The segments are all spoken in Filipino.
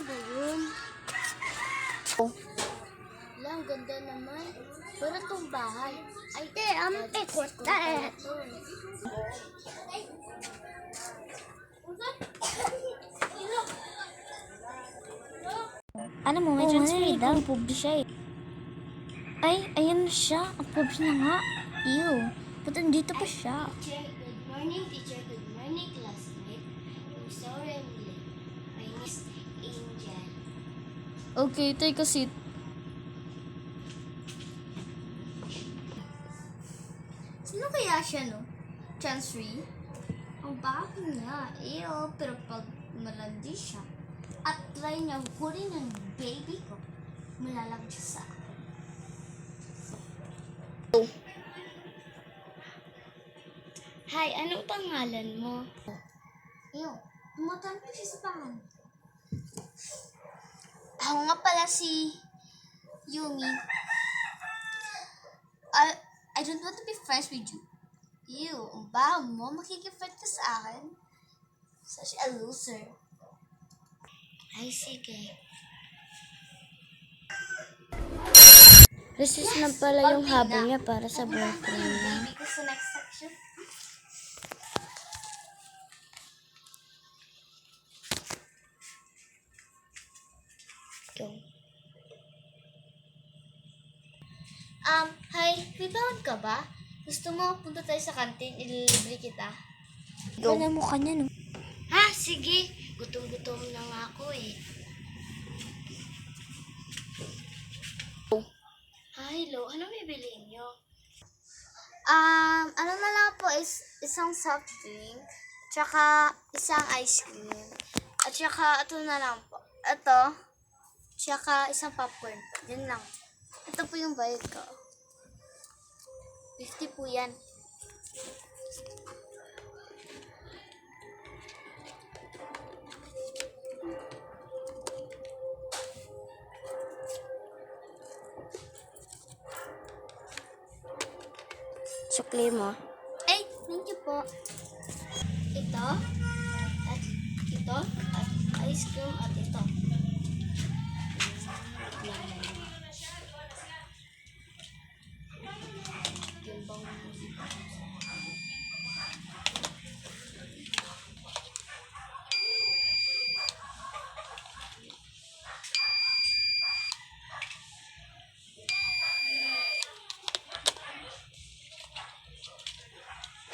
ba yun? Wala, ang ganda naman. Para itong bahay. Ay, ikotat. Ano mo, may transfer daw. Ang pobre siya eh. Ay, ayan na siya. Ang pobre na nga. Ew. Ba't andito pa siya? Teacher, good morning, teacher. Good morning, classmate. I'm sorry I'm late. My name is Angel. Okay, take a seat. Sino kaya siya, no? Chance-free? Ang baho niya. Ew, pero pag malandi siya, at try niya huli ng baby ko, malalag siya sa akin. Hi, anong pangalan mo? Ew, tumatawag po siya sa pangalan. Ako nga pala si Yumi. I don't want to be friends with you. Ew, ang baho mo. Makikipag ka sa akin. Such a loser. Ay, sige. Recess na pala yung habol niya para sa boyfriend niya. Baby ko sa next section. Go. Hi, may bawon ka ba? Gusto mo punta tayo sa kantin, ililibre kita? Go. Ano mo kanya, no? Ha, sige. Gutom-gutom na nga ako eh. Hello, ano bibiliin nyo? Ano na lang po is isang soft drink, tsaka isang ice cream, at tsaka ito na lang po. Ito, tsaka isang popcorn po. Yun lang. Ito po yung bayad ko. 50 po yan. Sukli mo. Ay, thank you po. Ito, at ice cream, at ito.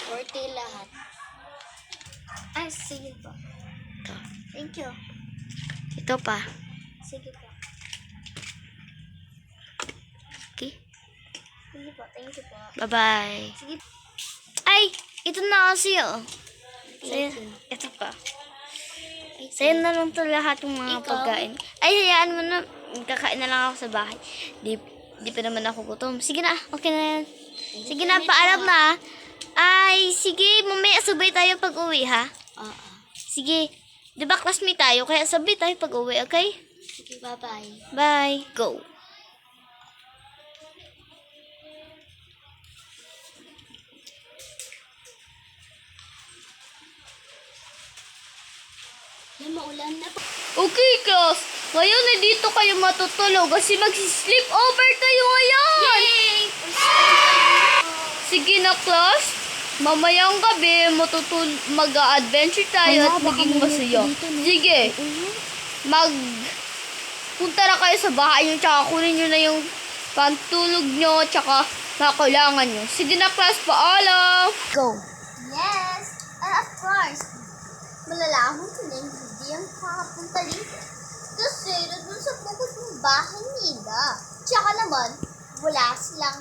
Forty lahat. Ay, sige po. Ito. Thank you. Ito pa. Sige po. Okay. Sige po, thank you po. Bye-bye. Sige po. Ay! Ito na kasi, oh. Sa'yo, ito pa. Sa'yo na lang to lahat ng mga Ikaw? pagkain. Ay, hayaan mo na. Kakain na lang ako sa bahay. Di pa naman ako gutom. Sige na, okay na yan. Sige na, paalam na. Ay, sige, mamaya sabay tayo pag-uwi, ha? Oo. Sige. Di ba classmate tayo? Kaya sabay tayo pag-uwi, okay? Sige, bye-bye. Bye. Go. Maulan na po. Okay, class. Ngayon, dito kayo matutulog kasi mag-sleep over tayo ngayon. Yay! Sige na, class. Mamayang gabi, mag-adventure tayo at maging masaya. Sige. Punta na kayo sa bahay nyo, tsaka kunin nyo na yung pantulog nyo, tsaka kailangan nyo. Sige na, class. Paalam. Go. Yes! Of course. Malalaman ko na hindi ang kakapunta dito. Kasi doon sa bukod ng bahay nila. Tsaka naman, wala silang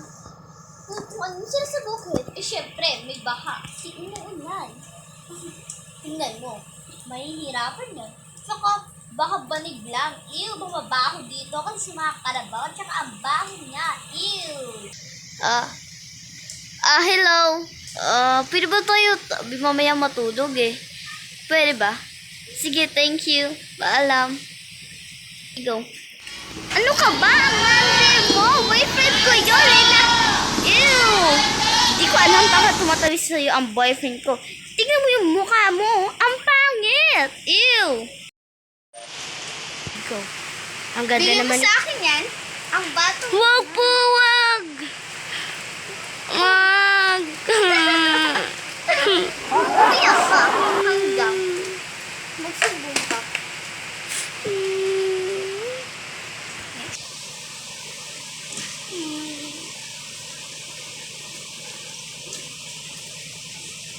kung ano sila sa bukid. Eh syempre, may baha. Kasi umuulan. Tingnan mo, mahihirapan yan. Saka, baka banig lang. Ew, bumabaho dito kasi mga karabaw. Tsaka ang baho niya. Ew! Hello. Pwede ba tayo mamaya matulog eh? Pwede ba? Sige, thank you. Paalam. Go. Ano ka ba? Ang ate mo! Boyfriend ko yun! Ew! Di ko alam bakit tumatabi sa'yo ang boyfriend ko. Tingnan mo yung mukha mo! Ang pangit! Ew! Go. Ang ganda Bigay mo naman. sa akin yan. Ang bato. Wag po, wag! Wag! Umiyak ka hanggang magsubong ka.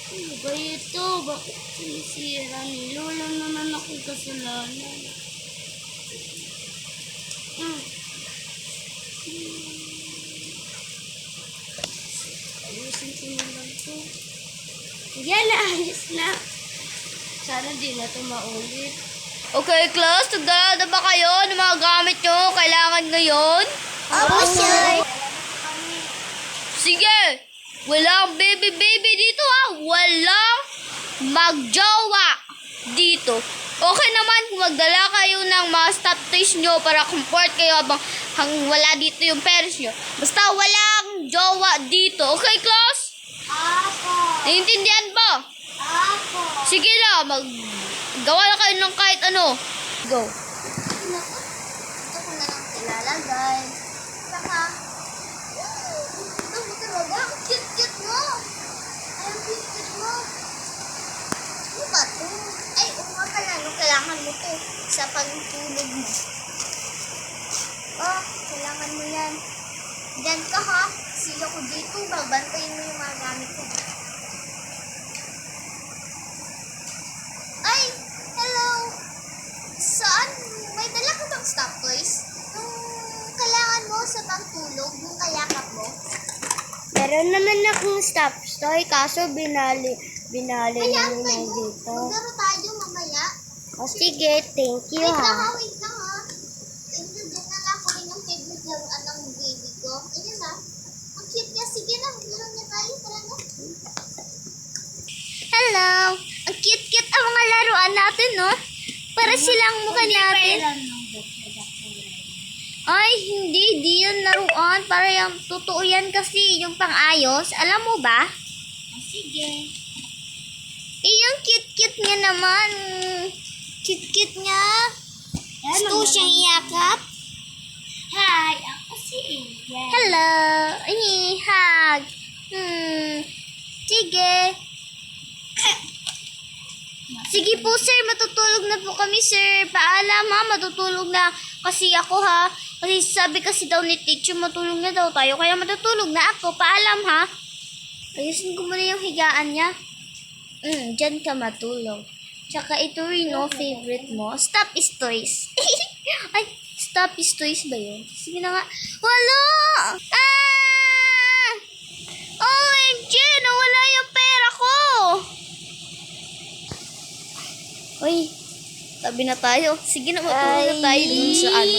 Ano ba ito? Bakit sinisira ni Lola naman akong kasalanan? Ayusin ko na lang to. Yan, naayos na. Sana di na ito maulit. Okay, class. Nagdala na ba kayo ng mga gamit nyo? Kailangan ngayon? Opo, sir. Sige! Walang baby-baby dito ha! Walang magjowa dito. Okay naman kung magdala kayo ng mga stop toys nyo para comfort kayo habang wala dito yung parents nyo. Basta walang jowa dito. Okay, class? Apo. Naiintindihan ba? Apo. Sige na, gawa na kayo ng kahit ano. Go. Naku, ito ko na lang ilalagay. Saka, ito mo talaga. Ang cute-cute mo. Ay, ang cute-cute mo. Ano ba ito? Ay, oo nga pala. No, kailangan mo to sa pagtulog mo. Oh, kailangan mo yan. Diyan ka ha. Sila ko dito. Babantayin mo yung mga gamit ko. Ay, hello. Saan? May dala ka bang stop toys? Yung kailangan mo sa pagtulog, yung kayakap mo? Meron naman akong stop toy kaso binali Kaya namin kayo, dito. maglaro tayo mamaya. O sige, thank you Wait lang ha, ha. wait lang ha. Ayun, dyan na lang ko rin yung favorite laruan ng baby ko. Ayun na. Ang cute niya. Sige na, maglaro niya tayo. Tara na. Hello. Ang cute-cute ang mga laruan natin, no? Para silang mukha natin. Ay, hindi. Di yan laruan. Para yung totoo yan kasi yung pang-ayos. Alam mo ba? Sige. Eh, yung cute-cute niya naman. Cute-cute niya. Gusto siyang iyakap. Hi, ako si Ian. Hello. Ay, hug. Sige. Sige po, sir. Matutulog na po kami, sir. Paalam, ha. Matutulog na kasi ako, ha. Kasi sabi kasi daw ni teacher, matulog na daw tayo. Kaya matutulog na ako. Paalam, ha. Ayusin ko muna yung higaan niya. Diyan ka matulog. Tsaka ito rin, no, favorite mo. Stop is toys. Ay, stop is toys ba yun? Sige na nga. Wala! Ah! OMG! Nawala yung pera ko! Uy, tabi na tayo. Sige na, matulog na tayo dun sa ano.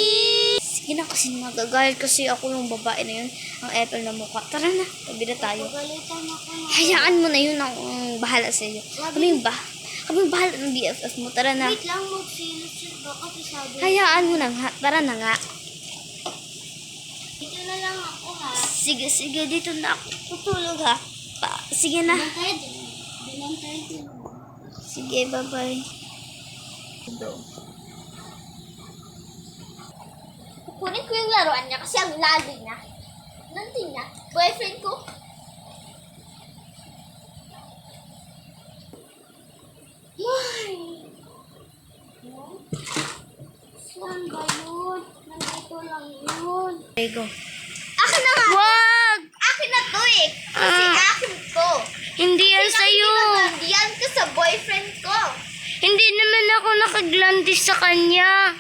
Sige na, kasi nagagalit kasi ako yung babae na yun. Ang epal na mukha. Tara na, tabi na tayo. Hayaan mo na yun ang bahala sa iyo. Kami bahala ng BFF mo. Tara na. Wait lang, magsilos ba kasi sabi. Hayaan mo na nga. Tara na nga. Dito na lang ako ha. Sige, dito na ako. Tutulog ha. Sige na. Bilang tayo din. Sige, bye-bye. Kukunin ko yung laruan niya kasi ang lagi niya. Nandun niya. Boyfriend ko. Ay! Saan ba yun? Nandito lang yun. Okay, go. Akin na nga. Wag! Akin na to eh. Kasi akin to. Hindi yan sa'yo. Yan ka sa boyfriend ko. Hindi naman ako nakaglandis sa kanya.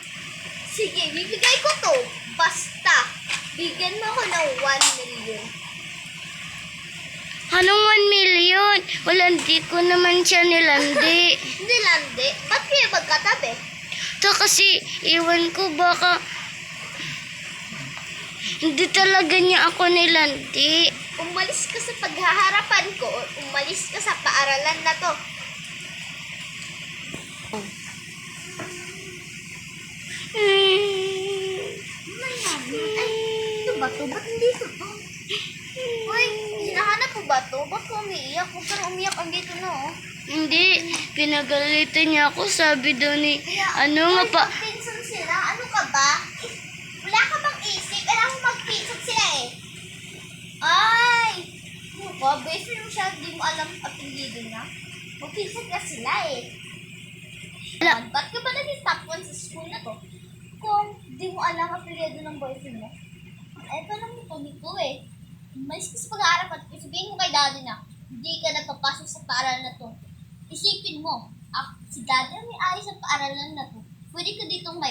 Sige, bibigay ko to. Basta, bigyan mo ako ng 1 million. Anong 1 million? Wala, hindi ko naman siya nilandi. Hindi landi. Ba't kayo magkatabi? Ito kasi, iwan ko baka hindi talaga niya ako nilandi. Umalis ka sa paghaharapan ko o umalis ka sa paaralan na to. Ay, ito ba to? Ba't hindi ito to? Uy, hinahanap mo ba to? Ba't ko umiiyak? Huwag ka na umiyak. Andito na oh. Hindi, pinagalitan niya ako. Sabi daw ni, Kaya, ano nga pa, pinsan sila. Ano ba? Wala ka bang isip? Alam mo mag-Facebook sila eh. Ay! Ano ba? Boyfriend mo siya, di mo alam apelido niya? Mag-Facebook na sila eh. Wala. Ba't ka ba naging top 1 sa school na to? Kung di mo alam apelido ng boyfriend mo? Eto lang ito nito eh. Malis ka sa pag-aaral at sabihin mo kay daddy na hindi ka napapasok sa paaralan na to. Isipin mo, si daddy ang may ayos sa paaralan na to. Pwede ka ditong ma